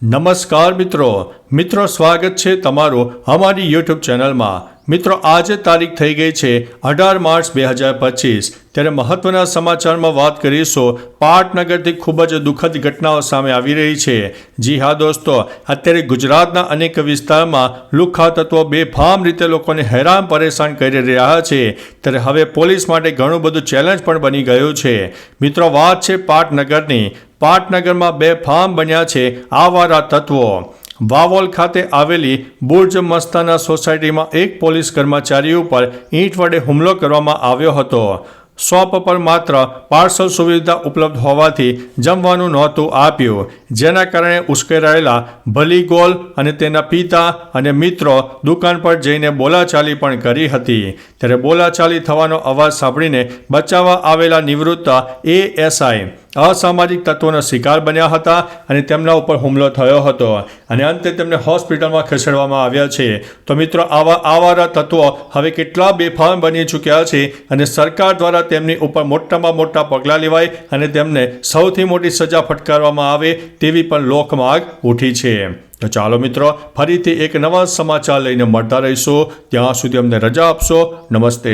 નમસ્કાર મિત્રો સ્વાગત છે તમારું અમારી યુટ્યુબ ચેનલમાં। મિત્રો આજે તારીખ થઈ ગઈ છે 18 માર્ચ 2025। ત્યારે મહત્વના સમાચારમાં વાત કરીશું। પાટનગરથી ખૂબ જ દુઃખદ ઘટનાઓ સામે આવી રહી છે। જી હા દોસ્તો, અત્યારે ગુજરાતના અનેક વિસ્તારમાં લુખ્ખા તત્વો બેફામ રીતે લોકોને હેરાન પરેશાન કરી રહ્યા છે। ત્યારે હવે પોલીસ માટે ઘણું બધું ચેલેન્જ પણ બની ગયું છે। મિત્રો વાત છે પાટનગરની। પાટનગરમાં બેફામ બન્યા છે આવારા તત્વો। વાવોલ ખાતે આવેલી બુર્જ મસ્તાના સોસાયટીમાં એક પોલીસ કર્મચારી ઉપર ઈંટ વડે હુમલો કરવામાં આવ્યો હતો। શોપ પર માત્ર પાર્સલ સુવિધા ઉપલબ્ધ હોવાથી જમવાનું નહોતું આપ્યું, જેના કારણે ઉશ્કેરાયેલા ભલીગોલ અને તેના પિતા અને મિત્રો દુકાન પર જઈને બોલાચાલી પણ કરી હતી। ત્યારે બોલાચાલી થવાનો અવાજ સાંભળીને બચાવવા આવેલા નિવૃત્ત એએસઆઈ અસામાજિક તત્વોનો શિકાર બન્યા હતા અને તેમના ઉપર હુમલો થયો હતો અને અંતે તેમને હોસ્પિટલમાં ખસેડવામાં આવ્યા છે। તો મિત્રો આવા આવારા તત્વો હવે કેટલા બેફામ બની ચૂક્યા છે અને સરકાર દ્વારા તેમની ઉપર મોટામાં મોટા પગલાં લેવાય અને તેમને સૌથી મોટી સજા ફટકારવામાં આવે તેવી પણ લોકમાંગ ઉઠી છે। તો ચાલો મિત્રો, ફરીથી એક નવા સમાચાર લઈને મળતા રહીશું। ત્યાં સુધી અમને રજા આપશો। નમસ્તે।